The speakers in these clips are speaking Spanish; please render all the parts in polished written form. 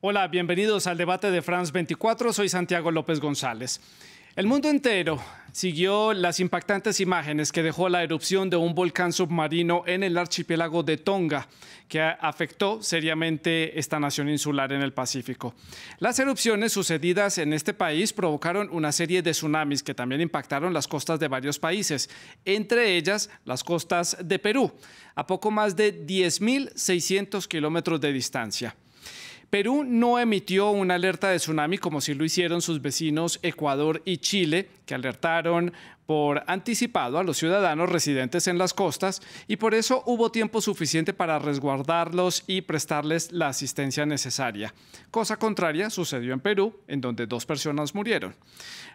Hola, bienvenidos al debate de France 24. Soy Santiago López González. El mundo entero siguió las impactantes imágenes que dejó la erupción de un volcán submarino en el archipiélago de Tonga, que afectó seriamente esta nación insular en el Pacífico. Las erupciones sucedidas en este país provocaron una serie de tsunamis que también impactaron las costas de varios países, entre ellas las costas de Perú, a poco más de 10.600 kilómetros de distancia. Perú no emitió una alerta de tsunami como sí lo hicieron sus vecinos Ecuador y Chile, que alertaron por anticipado a los ciudadanos residentes en las costas y por eso hubo tiempo suficiente para resguardarlos y prestarles la asistencia necesaria. Cosa contraria sucedió en Perú, en donde 2 personas murieron.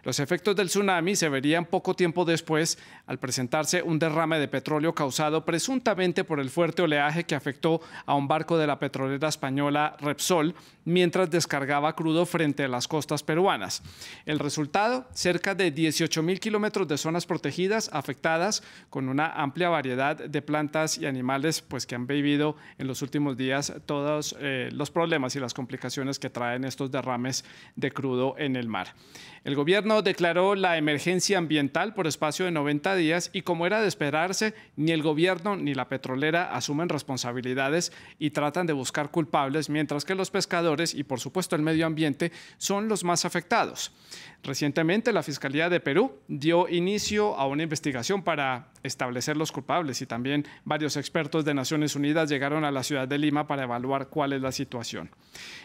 Los efectos del tsunami se verían poco tiempo después al presentarse un derrame de petróleo causado presuntamente por el fuerte oleaje que afectó a un barco de la petrolera española Repsol mientras descargaba crudo frente a las costas peruanas. El resultado, cerca de 18.000 kilómetros de zonas protegidas afectadas con una amplia variedad de plantas y animales que han vivido en los últimos días todos los problemas y las complicaciones que traen estos derrames de crudo en el mar. El gobierno declaró la emergencia ambiental por espacio de 90 días y, como era de esperarse, ni el gobierno ni la petrolera asumen responsabilidades y tratan de buscar culpables, mientras que los pescadores y, por supuesto, el medio ambiente son los más afectados. Recientemente, la Fiscalía de Perú dio inicio a una investigación para establecer los culpables y también varios expertos de Naciones Unidas llegaron a la ciudad de Lima para evaluar cuál es la situación.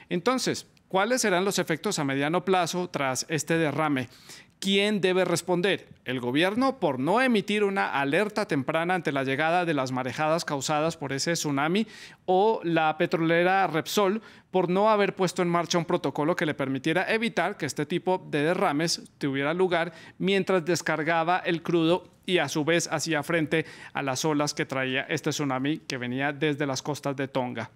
Entonces, ¿cuáles serán los efectos a mediano plazo tras este derrame? ¿Quién debe responder? ¿El gobierno por no emitir una alerta temprana ante la llegada de las marejadas causadas por ese tsunami o la petrolera Repsol por no haber puesto en marcha un protocolo que le permitiera evitar que este tipo de derrames tuviera lugar mientras descargaba el crudo y a su vez hacía frente a las olas que traía este tsunami que venía desde las costas de Tonga?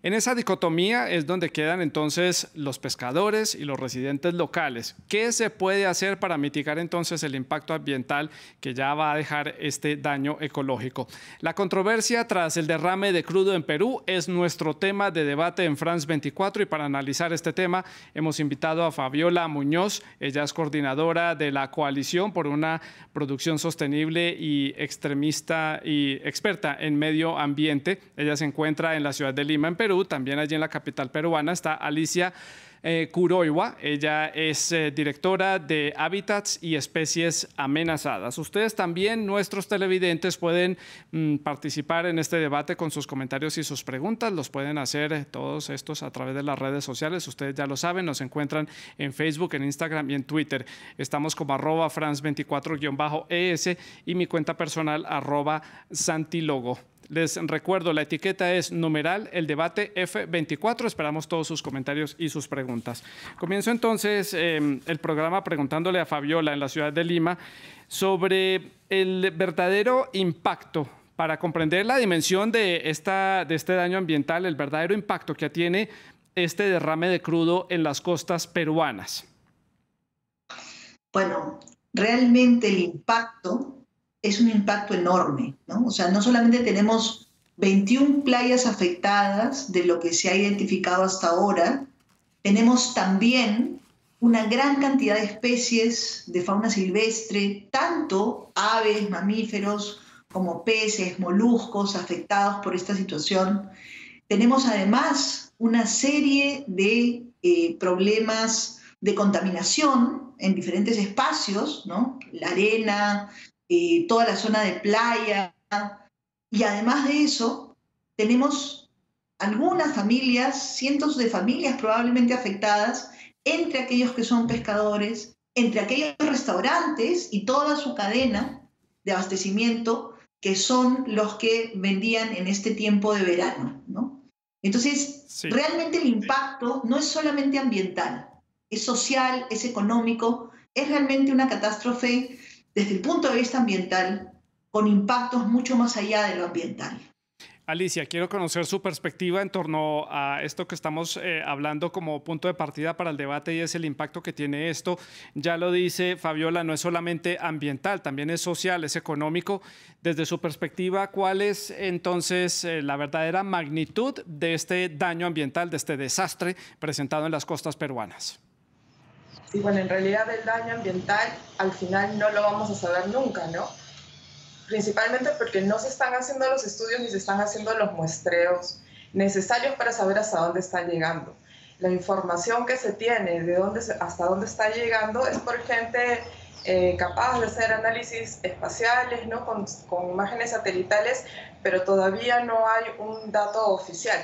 En esa dicotomía es donde quedan entonces los pescadores y los residentes locales. ¿Qué se puede hacer para mitigar entonces el impacto ambiental que ya va a dejar este daño ecológico? La controversia tras el derrame de crudo en Perú es nuestro tema de debate en France 24 y para analizar este tema hemos invitado a Fabiola Muñoz. Ella es coordinadora de la Coalición por una Producción Sostenible y extremista y experta en medio ambiente. Ella se encuentra en la ciudad de Lima, en Perú. También allí en la capital peruana está Alicia Curoiwa. Ella es directora de Hábitats y Especies Amenazadas. Ustedes también, nuestros televidentes, pueden participar en este debate con sus comentarios y sus preguntas. Los pueden hacer todos estos a través de las redes sociales. Ustedes ya lo saben, nos encuentran en Facebook, en Instagram y en Twitter. Estamos como @France24_ES y mi cuenta personal @Santilogo. Les recuerdo, la etiqueta es numeral el debate F24. Esperamos todos sus comentarios y sus preguntas. Comienzo entonces el programa preguntándole a Fabiola en la ciudad de Lima sobre el verdadero impacto para comprender la dimensión de este daño ambiental, el verdadero impacto que tiene este derrame de crudo en las costas peruanas. Bueno, realmente el impacto es un impacto enorme, ¿no? O sea, no solamente tenemos 21 playas afectadas de lo que se ha identificado hasta ahora, tenemos también una gran cantidad de especies de fauna silvestre, tanto aves, mamíferos, como peces, moluscos afectados por esta situación. Tenemos además una serie de problemas de contaminación en diferentes espacios, ¿no? La arena, toda la zona de playa, y además de eso tenemos algunas familias, cientos de familias probablemente afectadas, entre aquellos que son pescadores, entre aquellos restaurantes y toda su cadena de abastecimiento que son los que vendían en este tiempo de verano, ¿no? Entonces, sí, realmente el impacto no es solamente ambiental, es social, es económico, es realmente una catástrofe desde el punto de vista ambiental, con impactos mucho más allá de lo ambiental. Alicia, quiero conocer su perspectiva en torno a esto que estamos hablando como punto de partida para el debate y es el impacto que tiene esto. Ya lo dice Fabiola, no es solamente ambiental, también es social, es económico. Desde su perspectiva, ¿cuál es entonces la verdadera magnitud de este daño ambiental, de este desastre presentado en las costas peruanas? Sí, bueno, en realidad el daño ambiental al final no lo vamos a saber nunca, ¿no? Principalmente porque no se están haciendo los estudios ni se están haciendo los muestreos necesarios para saber hasta dónde están llegando. La información que se tiene de hasta dónde está llegando es por gente capaz de hacer análisis espaciales, ¿no? con imágenes satelitales, pero todavía no hay un dato oficial.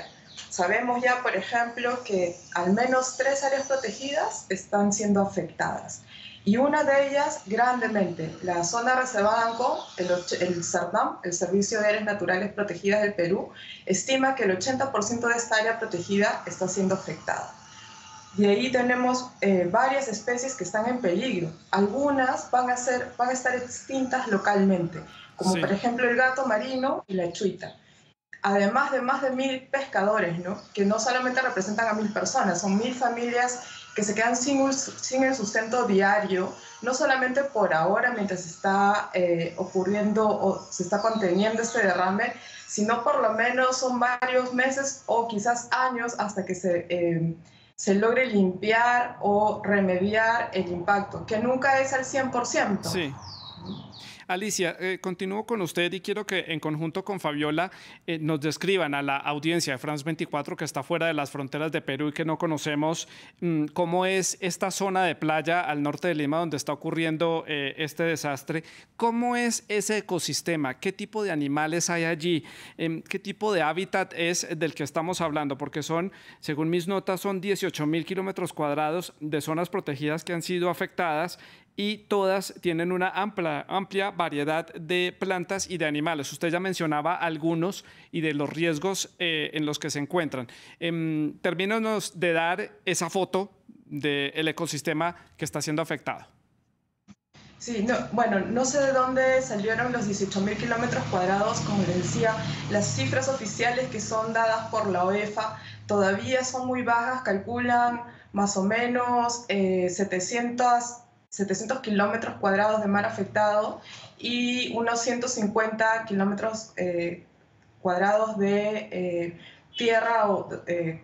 Sabemos ya, por ejemplo, que al menos 3 áreas protegidas están siendo afectadas. Y una de ellas grandemente, la zona reservada Ancón, el CERNAM, el Servicio de Áreas Naturales Protegidas del Perú, estima que el 80% de esta área protegida está siendo afectada. De ahí tenemos varias especies que están en peligro. Algunas van a estar extintas localmente, como sí, por ejemplo el gato marino y la chuita. Además de más de 1000 pescadores, ¿no? Que no solamente representan a 1000 personas, son 1000 familias que se quedan sin el sustento diario, no solamente por ahora mientras está ocurriendo o se está conteniendo este derrame, sino por lo menos son varios meses o quizás años hasta que se logre limpiar o remediar el impacto, que nunca es al 100%. Sí. Alicia, continúo con usted y quiero que en conjunto con Fabiola nos describan a la audiencia de France 24 que está fuera de las fronteras de Perú y que no conocemos cómo es esta zona de playa al norte de Lima donde está ocurriendo este desastre. ¿Cómo es ese ecosistema? ¿Qué tipo de animales hay allí? ¿Qué tipo de hábitat es del que estamos hablando? Porque son, según mis notas, son 18.000 kilómetros cuadrados de zonas protegidas que han sido afectadas y todas tienen una amplia variedad de plantas y de animales. Usted ya mencionaba algunos y de los riesgos en los que se encuentran. Termínenos de dar esa foto del ecosistema que está siendo afectado. Sí, no, bueno, no sé de dónde salieron los 18.000 kilómetros cuadrados, como les decía, las cifras oficiales que son dadas por la OEFA todavía son muy bajas, calculan más o menos 700 kilómetros cuadrados de mar afectado y unos 150 kilómetros cuadrados de tierra o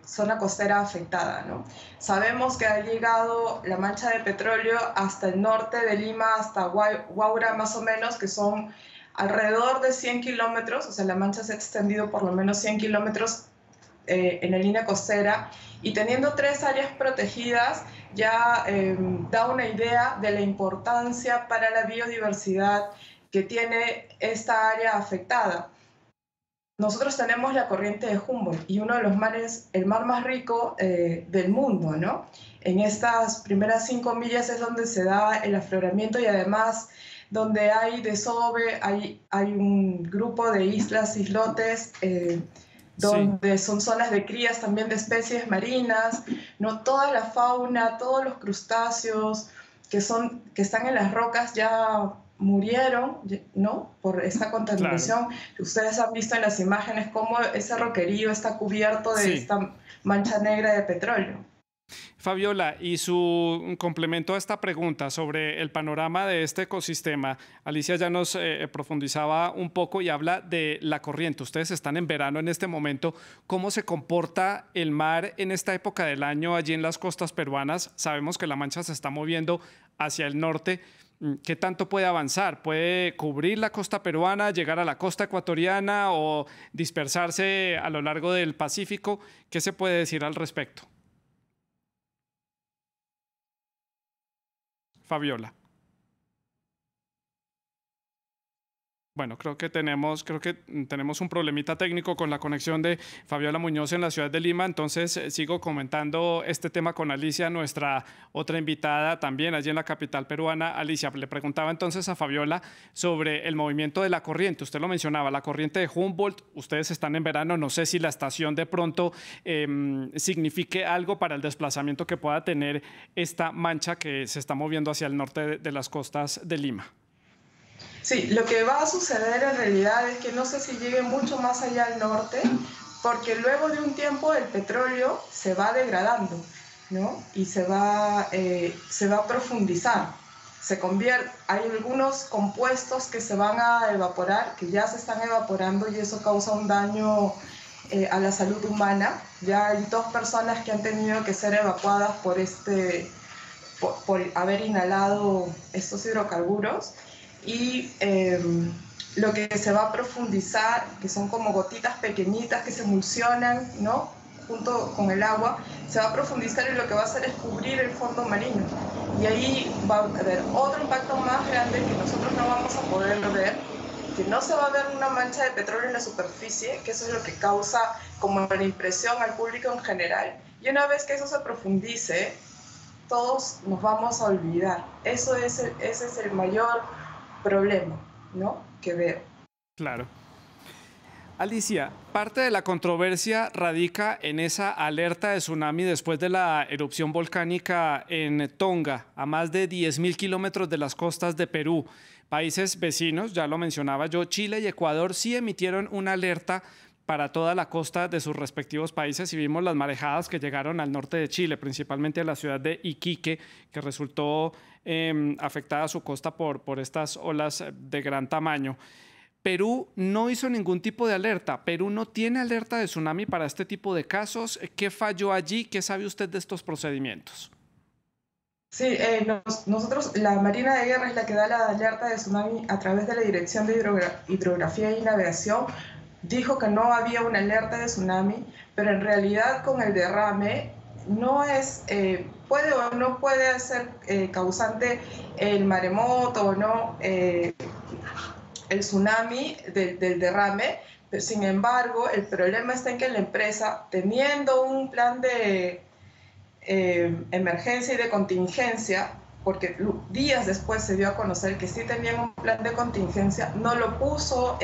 zona costera afectada, ¿no? Sabemos que ha llegado la mancha de petróleo hasta el norte de Lima, hasta Huaura más o menos, que son alrededor de 100 kilómetros, o sea, la mancha se ha extendido por lo menos 100 kilómetros en la línea costera, y teniendo 3 áreas protegidas ya da una idea de la importancia para la biodiversidad que tiene esta área afectada. Nosotros tenemos la corriente de Humboldt y uno de los mares, el mar más rico del mundo, ¿no? En estas primeras 5 millas es donde se da el afloramiento y además donde hay desove, hay un grupo de islotes, donde sí, son zonas de crías también de especies marinas, ¿no? Toda la fauna, todos los crustáceos que están en las rocas ya murieron, ¿no? Por esta contaminación. Claro. Ustedes han visto en las imágenes cómo ese roquerío está cubierto de esta mancha negra de petróleo. Fabiola, y su complemento a esta pregunta sobre el panorama de este ecosistema, Alicia ya nos profundizaba un poco y habla de la corriente. Ustedes están en verano en este momento. ¿Cómo se comporta el mar en esta época del año allí en las costas peruanas? Sabemos que la mancha se está moviendo hacia el norte. ¿Qué tanto puede avanzar? ¿Puede cubrir la costa peruana, llegar a la costa ecuatoriana o dispersarse a lo largo del Pacífico? ¿Qué se puede decir al respecto? Fabiola. Bueno, creo que tenemos un problemita técnico con la conexión de Fabiola Muñoz en la ciudad de Lima, entonces sigo comentando este tema con Alicia, nuestra otra invitada también allí en la capital peruana. Alicia, le preguntaba entonces a Fabiola sobre el movimiento de la corriente. Usted lo mencionaba, la corriente de Humboldt, ustedes están en verano, no sé si la estación de pronto signifique algo para el desplazamiento que pueda tener esta mancha que se está moviendo hacia el norte de las costas de Lima. Sí, lo que va a suceder en realidad es que no sé si llegue mucho más allá al norte, porque luego de un tiempo el petróleo se va degradando, ¿no? Y se va a profundizar. Hay algunos compuestos que se van a evaporar, que ya se están evaporando y eso causa un daño a la salud humana. Ya hay 2 personas que han tenido que ser evacuadas por haber inhalado estos hidrocarburos. Y lo que se va a profundizar, que son como gotitas pequeñitas que se emulsionan, ¿no?, junto con el agua, se va a profundizar y lo que va a hacer es cubrir el fondo marino. Y ahí va a haber otro impacto más grande que nosotros no vamos a poder ver, que no se va a ver una mancha de petróleo en la superficie, que eso es lo que causa como la impresión al público en general. Y una vez que eso se profundice, todos nos vamos a olvidar. Ese es el mayor problema, ¿no?, que veo. Claro. Alicia, parte de la controversia radica en esa alerta de tsunami después de la erupción volcánica en Tonga, a más de 10.000 kilómetros de las costas de Perú. Países vecinos, ya lo mencionaba yo, Chile y Ecuador sí emitieron una alerta para toda la costa de sus respectivos países y vimos las marejadas que llegaron al norte de Chile, principalmente a la ciudad de Iquique, que resultó afectada a su costa por estas olas de gran tamaño. Perú no hizo ningún tipo de alerta. Perú no tiene alerta de tsunami para este tipo de casos. ¿Qué falló allí? ¿Qué sabe usted de estos procedimientos? Sí, nosotros, la Marina de Guerra es la que da la alerta de tsunami a través de la Dirección de Hidrografía y Navegación. Dijo que no había una alerta de tsunami, pero en realidad con el derrame no es, puede o no puede ser causante el maremoto o no el tsunami del derrame, pero sin embargo el problema está en que la empresa, teniendo un plan de emergencia y de contingencia, porque días después se dio a conocer que sí tenían un plan de contingencia, no lo puso,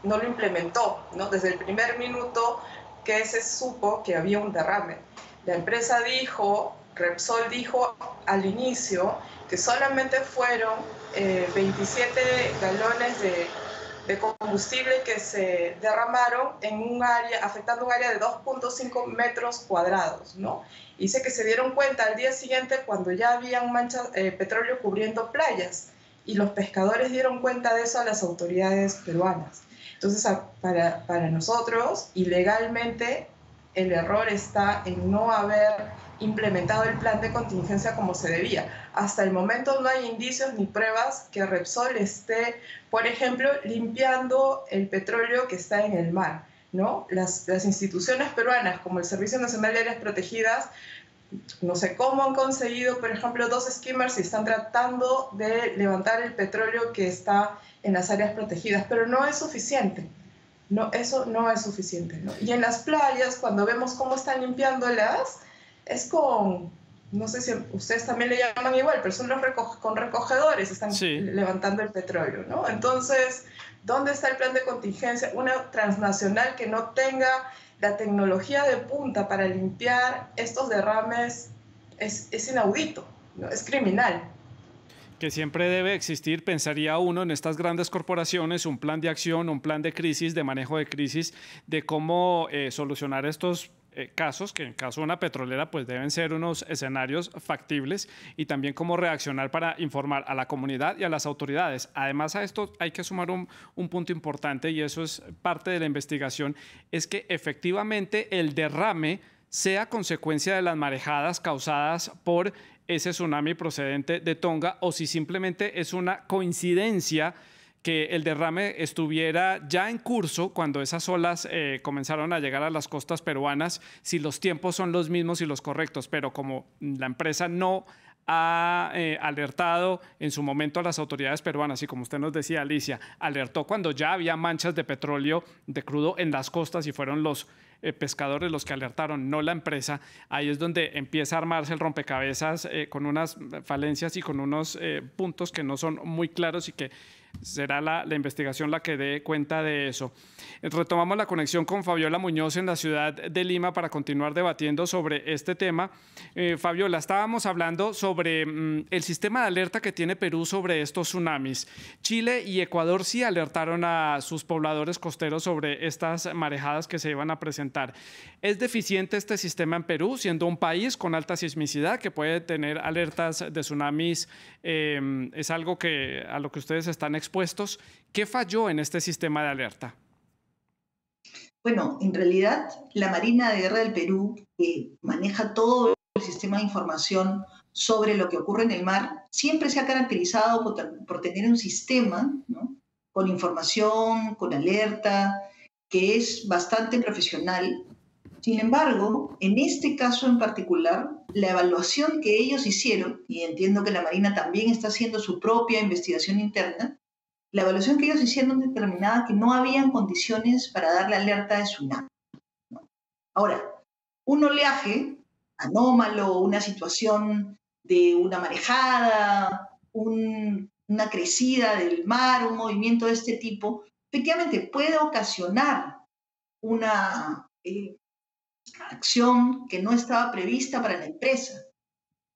no lo implementó, ¿no? Desde el primer minuto que se supo que había un derrame. La empresa dijo, Repsol dijo al inicio que solamente fueron 27 galones de combustible que se derramaron en un área, afectando un área de 2.5 metros cuadrados, ¿no? Dice que se dieron cuenta al día siguiente cuando ya habían manchas petróleo cubriendo playas y los pescadores dieron cuenta de eso a las autoridades peruanas. Entonces, para nosotros, ilegalmente, el error está en no haber implementado el plan de contingencia como se debía. Hasta el momento no hay indicios ni pruebas que Repsol esté, por ejemplo, limpiando el petróleo que está en el mar, ¿no? Las instituciones peruanas, como el Servicio Nacional de Áreas Protegidas, no sé cómo han conseguido, por ejemplo, 2 skimmers y están tratando de levantar el petróleo que está en las áreas protegidas, pero no es suficiente. No, eso no es suficiente, ¿no? Y en las playas, cuando vemos cómo están limpiándolas, es con, no sé si ustedes también le llaman igual, pero son con recogedores, están levantando el petróleo, ¿no? Entonces, ¿dónde está el plan de contingencia? Una transnacional que no tenga la tecnología de punta para limpiar estos derrames es inaudito, ¿no? Es criminal. Que siempre debe existir, pensaría uno, en estas grandes corporaciones, un plan de acción, un plan de crisis, de manejo de crisis, de cómo solucionar estos casos, que en caso de una petrolera pues deben ser unos escenarios factibles, y también cómo reaccionar para informar a la comunidad y a las autoridades. Además a esto hay que sumar un punto importante, y eso es parte de la investigación, es que efectivamente el derrame sea consecuencia de las marejadas causadas por ese tsunami procedente de Tonga, o si simplemente es una coincidencia que el derrame estuviera ya en curso cuando esas olas comenzaron a llegar a las costas peruanas, si los tiempos son los mismos y los correctos, pero como la empresa no ha alertado en su momento a las autoridades peruanas, y como usted nos decía, Alicia, alertó cuando ya había manchas de petróleo, de crudo en las costas, y fueron los pescadores los que alertaron, no la empresa. Ahí es donde empieza a armarse el rompecabezas con unas falencias y con unos puntos que no son muy claros y que Será la investigación la que dé cuenta de eso. Retomamos la conexión con Fabiola Muñoz en la ciudad de Lima para continuar debatiendo sobre este tema. Fabiola, estábamos hablando sobre el sistema de alerta que tiene Perú sobre estos tsunamis. Chile y Ecuador sí alertaron a sus pobladores costeros sobre estas marejadas que se iban a presentar. ¿Es deficiente este sistema en Perú, siendo un país con alta sismicidad que puede tener alertas de tsunamis? ¿Es algo a lo que ustedes están expuestos? ¿Qué falló en este sistema de alerta? Bueno, en realidad la Marina de Guerra del Perú, que maneja todo el sistema de información sobre lo que ocurre en el mar, siempre se ha caracterizado por tener un sistema, ¿no?, con información, con alerta, que es bastante profesional. Sin embargo, en este caso en particular, la evaluación que ellos hicieron, y entiendo que la Marina también está haciendo su propia investigación interna, la evaluación que ellos hicieron determinaba que no habían condiciones para dar la alerta de tsunami, ¿no? Ahora, un oleaje anómalo, una situación de una marejada, una crecida del mar, un movimiento de este tipo, efectivamente puede ocasionar una acción que no estaba prevista para la empresa.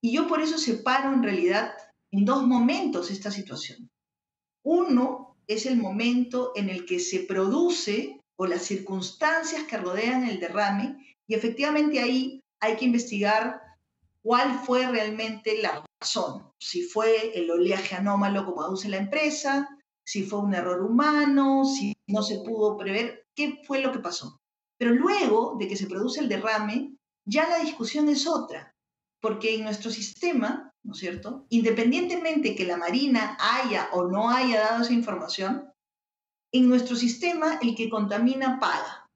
Y yo por eso separo en realidad en dos momentos esta situación. Uno es el momento en el que se produce o las circunstancias que rodean el derrame, y efectivamente ahí hay que investigar cuál fue realmente la razón. Si fue el oleaje anómalo como aduce la empresa, si fue un error humano, si no se pudo prever, qué fue lo que pasó. Pero luego de que se produce el derrame, ya la discusión es otra, porque en nuestro sistema, ¿no es cierto?, independientemente que la Marina haya o no haya dado esa información, en nuestro sistema el que contamina paga.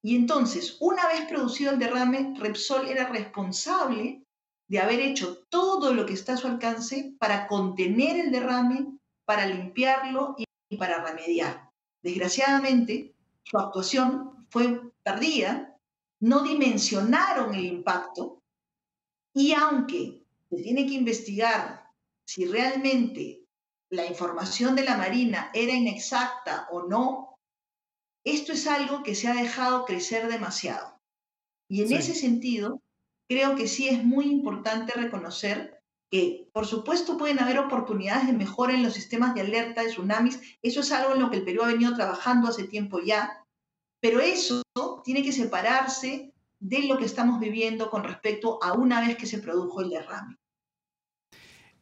Y entonces, una vez producido el derrame, Repsol era responsable de haber hecho todo lo que está a su alcance para contener el derrame, para limpiarlo y para remediar. Desgraciadamente, su actuación fue tardía, no dimensionaron el impacto, y aunque se tiene que investigar si realmente la información de la Marina era inexacta o no, esto es algo que se ha dejado crecer demasiado. Y en ese sentido, creo que sí es muy importante reconocer que, por supuesto, pueden haber oportunidades de mejora en los sistemas de alerta de tsunamis. Eso es algo en lo que el Perú ha venido trabajando hace tiempo ya, pero eso tiene que separarse de lo que estamos viviendo con respecto a una vez que se produjo el derrame.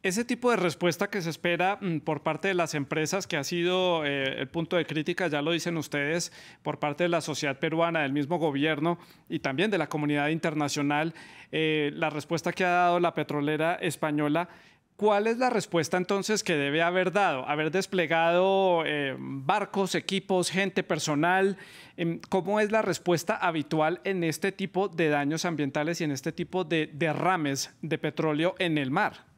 Ese tipo de respuesta que se espera por parte de las empresas, que ha sido el punto de crítica, ya lo dicen ustedes, por parte de la sociedad peruana, del mismo gobierno y también de la comunidad internacional, la respuesta que ha dado la petrolera española, ¿cuál es la respuesta entonces que debe haber dado? ¿Haber desplegado barcos, equipos, gente, personal? ¿Cómo es la respuesta habitual en este tipo de daños ambientales y en este tipo de derrames de petróleo en el mar?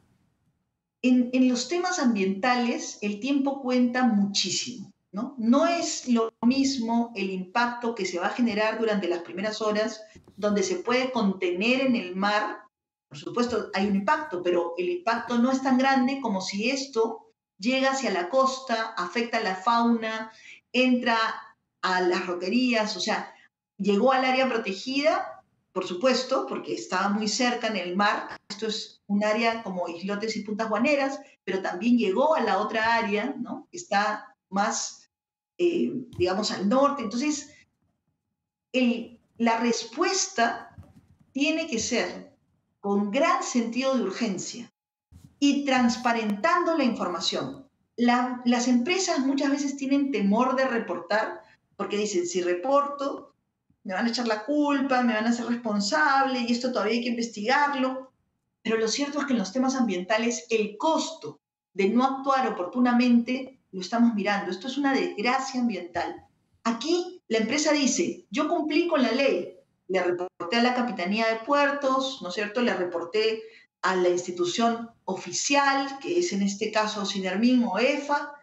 En los temas ambientales, el tiempo cuenta muchísimo, ¿no? No es lo mismo el impacto que se va a generar durante las primeras horas, donde se puede contener en el mar. Por supuesto, hay un impacto, pero el impacto no es tan grande como si esto llega hacia la costa, afecta a la fauna, entra a las roquerías, o sea, llegó al área protegida, por supuesto, porque estaba muy cerca en el mar. Esto es un área como islotes y puntas guaneras, pero también llegó a la otra área, ¿no?, que está más, digamos, al norte. Entonces, la respuesta tiene que ser con gran sentido de urgencia y transparentando la información. Las empresas muchas veces tienen temor de reportar porque dicen, si reporto, me van a echar la culpa, me van a hacer responsable y esto todavía hay que investigarlo. Pero lo cierto es que en los temas ambientales el costo de no actuar oportunamente lo estamos mirando. Esto es una desgracia ambiental. Aquí la empresa dice, yo cumplí con la ley, le reporté a la Capitanía de Puertos, ¿no es cierto?, le reporté a la institución oficial, que es en este caso SINERMIN o EFA,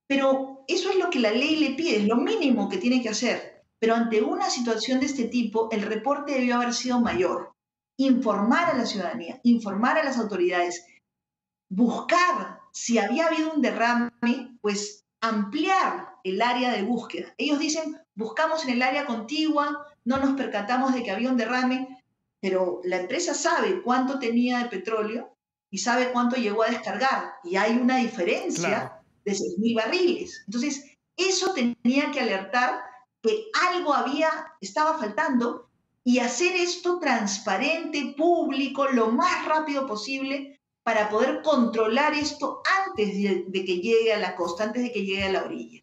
pero eso es lo que la ley le pide, es lo mínimo que tiene que hacer. Pero ante una situación de este tipo, el reporte debió haber sido mayor. Informar a la ciudadanía, informar a las autoridades, buscar si había habido un derrame, pues ampliar el área de búsqueda. Ellos dicen, buscamos en el área contigua, no nos percatamos de que había un derrame, pero la empresa sabe cuánto tenía de petróleo y sabe cuánto llegó a descargar, y hay una Claro. diferencia de 6.000 barriles. Entonces, eso tenía que alertar que algo estaba faltando, y hacer esto transparente, público, lo más rápido posible, para poder controlar esto antes de que llegue a la costa, antes de que llegue a la orilla.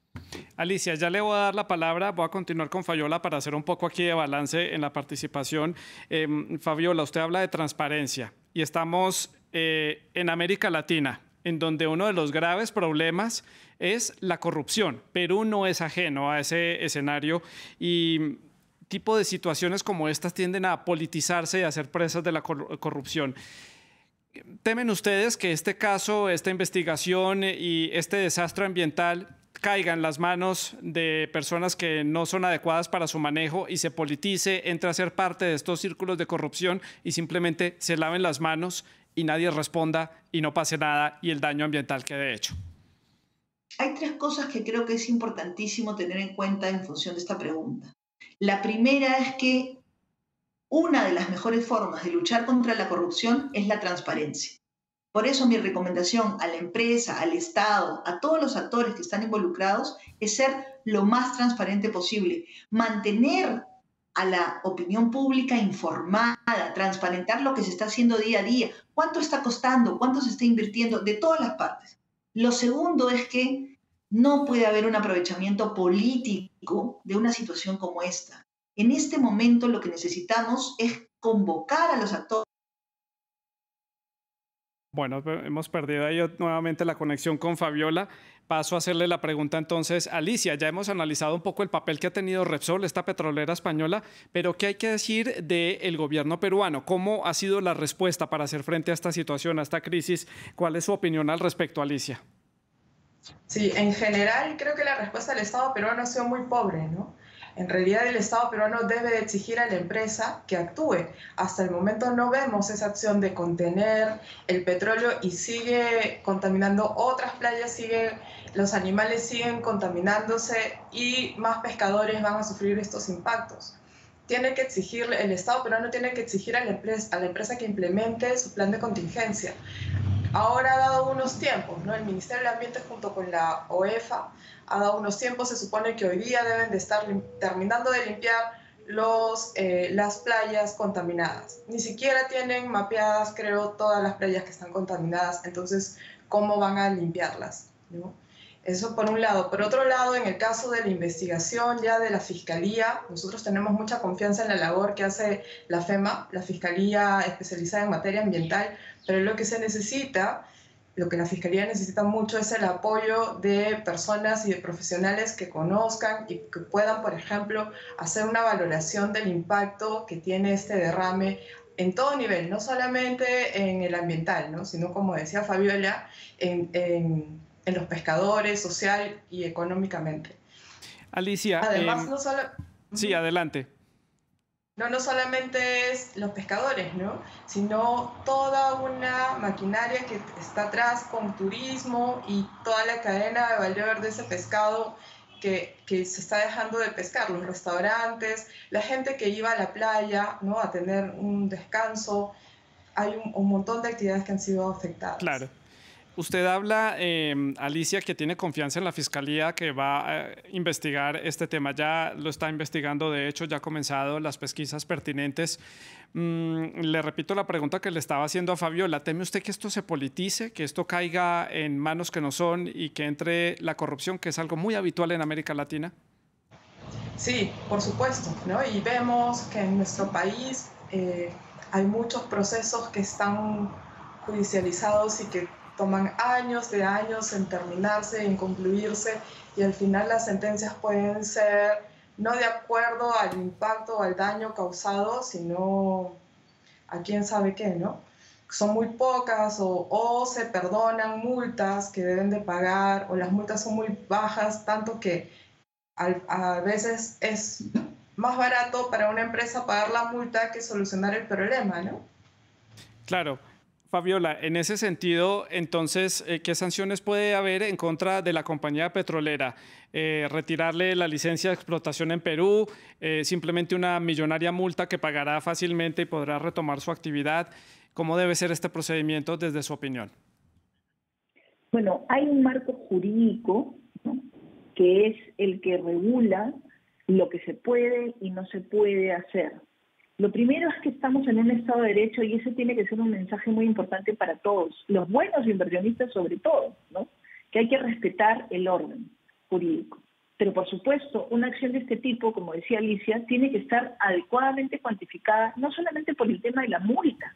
Alicia, ya le voy a dar la palabra, voy a continuar con Fabiola para hacer un poco aquí de balance en la participación. Fabiola, usted habla de transparencia y estamos en América Latina, en donde uno de los graves problemas es la corrupción. Perú no es ajeno a ese escenario y tipo de situaciones como estas tienden a politizarse y a ser presas de la corrupción. ¿Temen ustedes que este caso, esta investigación y este desastre ambiental caiga en las manos de personas que no son adecuadas para su manejo y se politice, entre a ser parte de estos círculos de corrupción y simplemente se laven las manos y nadie responda y no pase nada y el daño ambiental quede hecho? Hay tres cosas que creo que es importantísimo tener en cuenta en función de esta pregunta. La primera es que una de las mejores formas de luchar contra la corrupción es la transparencia. Por eso mi recomendación a la empresa, al Estado, a todos los actores que están involucrados, es ser lo más transparente posible, mantener a la opinión pública informada, transparentar lo que se está haciendo día a día, cuánto está costando, cuánto se está invirtiendo, de todas las partes. Lo segundo es que no puede haber un aprovechamiento político de una situación como esta. En este momento lo que necesitamos es convocar a los actores. Bueno, hemos perdido ahí nuevamente la conexión con Fabiola. Paso a hacerle la pregunta entonces a Alicia. Ya hemos analizado un poco el papel que ha tenido Repsol, esta petrolera española, pero ¿qué hay que decir del gobierno peruano? ¿Cómo ha sido la respuesta para hacer frente a esta situación, a esta crisis? ¿Cuál es su opinión al respecto, Alicia? Sí, en general creo que la respuesta del Estado peruano ha sido muy pobre, ¿no? En realidad el Estado peruano debe exigir a la empresa que actúe. Hasta el momento no vemos esa acción de contener el petróleo y sigue contaminando otras playas, los animales siguen contaminándose y más pescadores van a sufrir estos impactos. El Estado peruano tiene que exigir a la empresa que implemente su plan de contingencia. Ahora ha dado unos tiempos, ¿no? El Ministerio del Ambiente junto con la OEFA ha dado unos tiempos, se supone que hoy día deben de estar terminando de limpiar las playas contaminadas. Ni siquiera tienen mapeadas, creo, todas las playas que están contaminadas, entonces, ¿cómo van a limpiarlas? ¿No? Eso por un lado. Por otro lado, en el caso de la investigación ya de la Fiscalía, nosotros tenemos mucha confianza en la labor que hace la FEMA, la Fiscalía especializada en materia ambiental, pero lo que se necesita, lo que la Fiscalía necesita mucho es el apoyo de personas y de profesionales que conozcan y que puedan, por ejemplo, hacer una valoración del impacto que tiene este derrame en todo nivel, no solamente en el ambiental, ¿no? Sino, como decía Fabiola, en los pescadores, social y económicamente. Alicia, Además, no solo... sí, adelante. No solamente es los pescadores, ¿no? Sino toda una maquinaria que está atrás con turismo y toda la cadena de valor de ese pescado que se está dejando de pescar, los restaurantes, la gente que iba a la playa, ¿no? A tener un descanso. Hay un montón de actividades que han sido afectadas. Claro. Usted habla, Alicia, que tiene confianza en la Fiscalía que va a investigar este tema. Ya lo está investigando, de hecho, ya ha comenzado las pesquisas pertinentes. Le repito la pregunta que le estaba haciendo a Fabiola. ¿Teme usted que esto se politice, que esto caiga en manos que no son y que entre la corrupción, que es algo muy habitual en América Latina? Sí, por supuesto, ¿no? Y vemos que en nuestro país hay muchos procesos que están judicializados y que toman años en terminarse, en concluirse, y al final las sentencias pueden ser no de acuerdo al impacto o al daño causado, sino a quién sabe qué, ¿no? Son muy pocas o se perdonan multas que deben de pagar, o las multas son muy bajas, tanto que a veces es más barato para una empresa pagar la multa que solucionar el problema, ¿no? Claro. Fabiola, en ese sentido, entonces, ¿qué sanciones puede haber en contra de la compañía petrolera? ¿Retirarle la licencia de explotación en Perú? ¿Simplemente una millonaria multa que pagará fácilmente y podrá retomar su actividad? ¿Cómo debe ser este procedimiento desde su opinión? Bueno, hay un marco jurídico, ¿no?, que es el que regula lo que se puede y no se puede hacer. Lo primero es que estamos en un Estado de Derecho y ese tiene que ser un mensaje muy importante para todos, los buenos inversionistas sobre todo, ¿no?, que hay que respetar el orden jurídico. Pero por supuesto, una acción de este tipo, como decía Alicia, tiene que estar adecuadamente cuantificada, no solamente por el tema de la multa,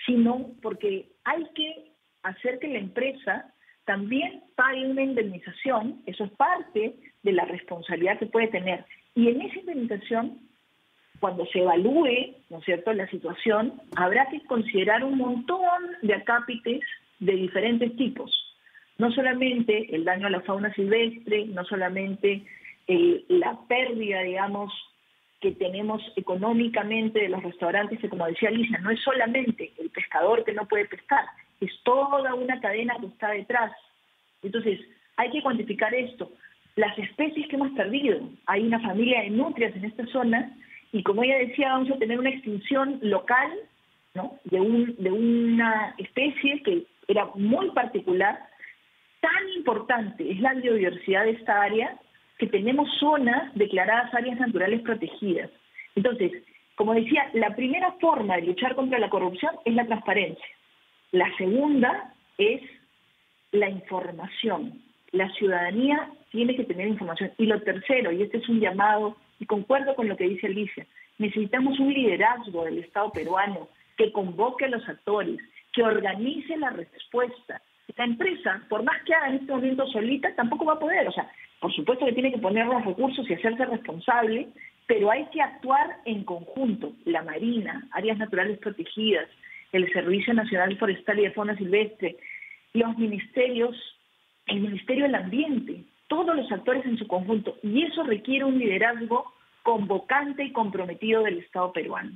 sino porque hay que hacer que la empresa también pague una indemnización. Eso es parte de la responsabilidad que puede tener. Y en esa indemnización, cuando se evalúe, ¿no es cierto?, la situación, habrá que considerar un montón de acápites de diferentes tipos. No solamente el daño a la fauna silvestre, no solamente la pérdida, digamos, que tenemos económicamente de los restaurantes, que como decía Alicia, no es solamente el pescador que no puede pescar, es toda una cadena que está detrás. Entonces, hay que cuantificar esto. Las especies que hemos perdido, hay una familia de nutrias en esta zona, y como ella decía, vamos a tener una extinción local, ¿no?, de una especie que era muy particular. Tan importante es la biodiversidad de esta área que tenemos zonas declaradas áreas naturales protegidas. Entonces, como decía, la primera forma de luchar contra la corrupción es la transparencia. La segunda es la información. La ciudadanía tiene que tener información. Y lo tercero, y este es un llamado, y concuerdo con lo que dice Alicia, necesitamos un liderazgo del Estado peruano que convoque a los actores, que organice la respuesta. La empresa, por más que haga en este momento solita, tampoco va a poder. O sea, por supuesto que tiene que poner los recursos y hacerse responsable, pero hay que actuar en conjunto. La Marina, áreas naturales protegidas, el Servicio Nacional Forestal y de Fauna Silvestre, los ministerios, el Ministerio del Ambiente, todos los actores en su conjunto. Y eso requiere un liderazgo convocante y comprometido del Estado peruano.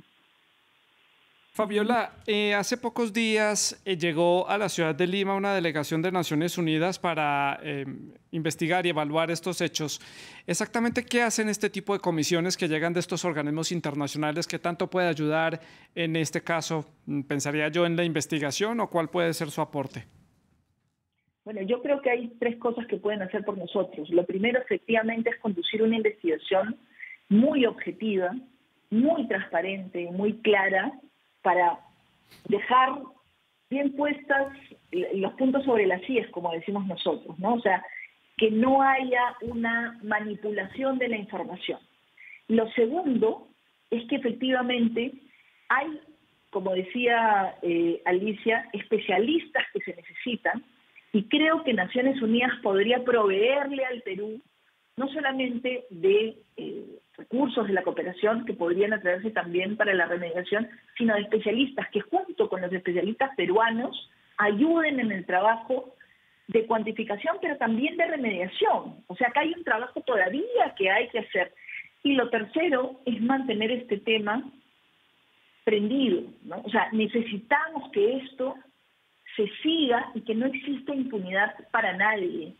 Fabiola, hace pocos días llegó a la ciudad de Lima una delegación de Naciones Unidas para investigar y evaluar estos hechos. Exactamente, ¿qué hacen este tipo de comisiones que llegan de estos organismos internacionales? ¿Qué tanto puede ayudar en este caso? ¿Pensaría yo en la investigación o cuál puede ser su aporte? Bueno, yo creo que hay tres cosas que pueden hacer por nosotros. Lo primero, efectivamente, es conducir una investigación muy objetiva, muy transparente, muy clara, para dejar bien puestas los puntos sobre las IES, como decimos nosotros, ¿no? O sea, que no haya una manipulación de la información. Lo segundo es que efectivamente hay, como decía Alicia, especialistas que se necesitan, y creo que Naciones Unidas podría proveerle al Perú no solamente de recursos de la cooperación que podrían atraerse también para la remediación, sino de especialistas que junto con los especialistas peruanos ayuden en el trabajo de cuantificación, pero también de remediación. O sea, acá hay un trabajo todavía que hay que hacer. Y lo tercero es mantener este tema prendido, ¿no? O sea, necesitamos que esto se siga y que no exista impunidad para nadie,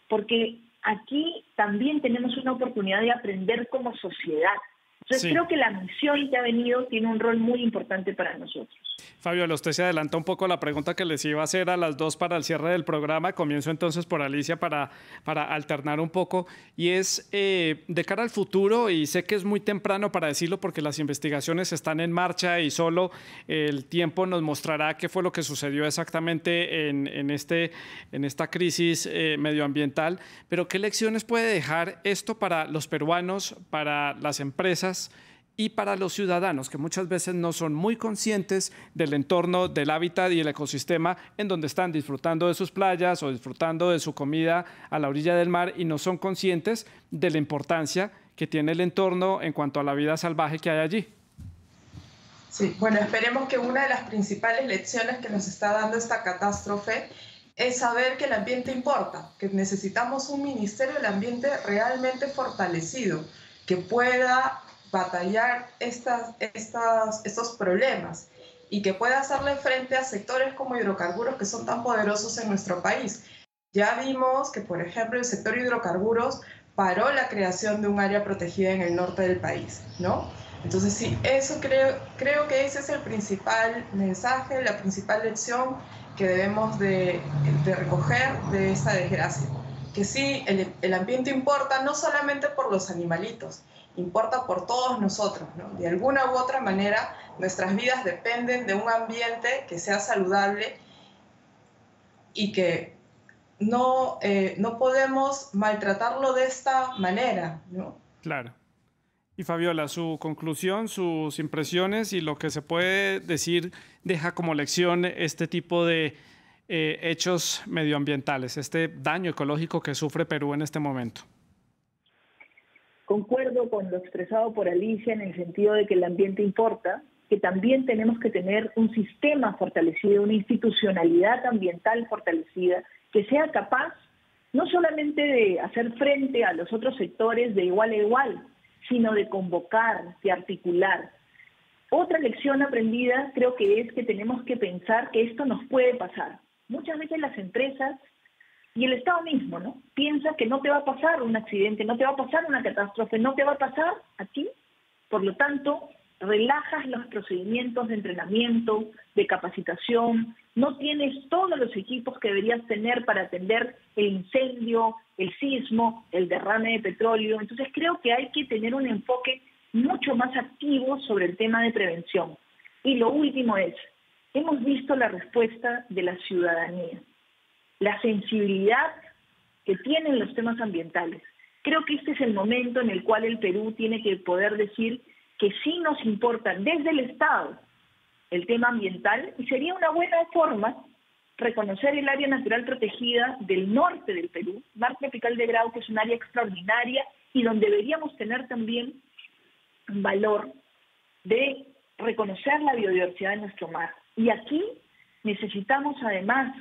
porque aquí también tenemos una oportunidad de aprender como sociedad. Entonces creo que la misión que ha venido tiene un rol muy importante para nosotros. Fabiola, usted se adelantó un poco a la pregunta que les iba a hacer a las dos para el cierre del programa. Comienzo entonces por Alicia para alternar un poco. Y es de cara al futuro, y sé que es muy temprano para decirlo porque las investigaciones están en marcha y solo el tiempo nos mostrará qué fue lo que sucedió exactamente en esta crisis medioambiental. Pero ¿qué lecciones puede dejar esto para los peruanos, para las empresas y para los ciudadanos, que muchas veces no son muy conscientes del entorno, del hábitat y el ecosistema en donde están disfrutando de sus playas o disfrutando de su comida a la orilla del mar y no son conscientes de la importancia que tiene el entorno en cuanto a la vida salvaje que hay allí? Sí, bueno, esperemos que una de las principales lecciones que nos está dando esta catástrofe es saber que el ambiente importa, que necesitamos un Ministerio del Ambiente realmente fortalecido, que pueda batallar estos problemas y que pueda hacerle frente a sectores como hidrocarburos que son tan poderosos en nuestro país. Ya vimos que, por ejemplo, el sector hidrocarburos paró la creación de un área protegida en el norte del país, ¿no? Entonces, sí, eso creo que ese es el principal mensaje, la principal lección que debemos de recoger de esta desgracia. Que sí, el ambiente importa no solamente por los animalitos, importa por todos nosotros, ¿no? De alguna u otra manera, nuestras vidas dependen de un ambiente que sea saludable y que no podemos maltratarlo de esta manera, ¿no? Claro. Y Fabiola, su conclusión, sus impresiones y lo que se puede decir deja como lección este tipo de hechos medioambientales, este daño ecológico que sufre Perú en este momento. Concuerdo con lo expresado por Alicia en el sentido de que el ambiente importa, que también tenemos que tener un sistema fortalecido, una institucionalidad ambiental fortalecida, que sea capaz no solamente de hacer frente a los otros sectores de igual a igual, sino de convocar, de articular. Otra lección aprendida creo que es que tenemos que pensar que esto nos puede pasar. Muchas veces las empresas y el Estado mismo, ¿no?, piensa que no te va a pasar un accidente, no te va a pasar una catástrofe, no te va a pasar a ti. Por lo tanto, relajas los procedimientos de entrenamiento, de capacitación, no tienes todos los equipos que deberías tener para atender el incendio, el sismo, el derrame de petróleo. Entonces creo que hay que tener un enfoque mucho más activo sobre el tema de prevención. Y lo último es, hemos visto la respuesta de la ciudadanía, la sensibilidad que tienen los temas ambientales. Creo que este es el momento en el cual el Perú tiene que poder decir que sí nos importa desde el Estado el tema ambiental, y sería una buena forma reconocer el área natural protegida del norte del Perú, Mar Tropical de Grau, que es un área extraordinaria y donde deberíamos tener también un valor de reconocer la biodiversidad de nuestro mar. Y aquí necesitamos además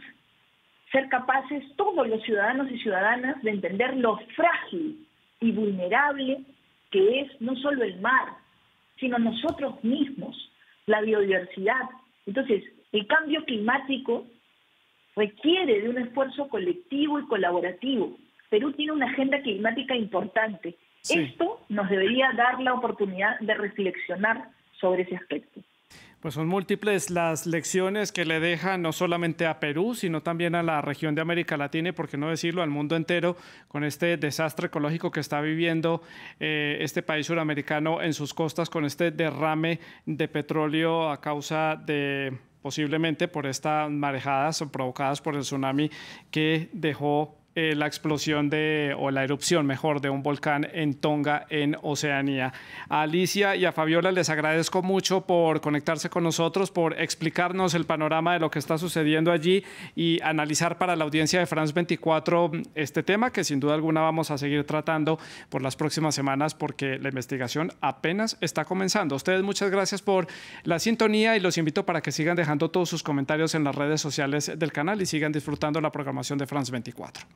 ser capaces, todos los ciudadanos y ciudadanas, de entender lo frágil y vulnerable que es no solo el mar, sino nosotros mismos, la biodiversidad. Entonces, el cambio climático requiere de un esfuerzo colectivo y colaborativo. Perú tiene una agenda climática importante. Sí. Esto nos debería dar la oportunidad de reflexionar sobre ese aspecto. Pues son múltiples las lecciones que le dejan no solamente a Perú, sino también a la región de América Latina y, por qué no decirlo, al mundo entero, con este desastre ecológico que está viviendo este país suramericano en sus costas, con este derrame de petróleo a causa de, posiblemente por estas marejadas provocadas por el tsunami que dejó la explosión o la erupción, mejor, de un volcán en Tonga, en Oceanía. A Alicia y a Fabiola les agradezco mucho por conectarse con nosotros, por explicarnos el panorama de lo que está sucediendo allí y analizar para la audiencia de France 24 este tema que sin duda alguna vamos a seguir tratando por las próximas semanas porque la investigación apenas está comenzando. A ustedes muchas gracias por la sintonía y los invito para que sigan dejando todos sus comentarios en las redes sociales del canal y sigan disfrutando la programación de France 24.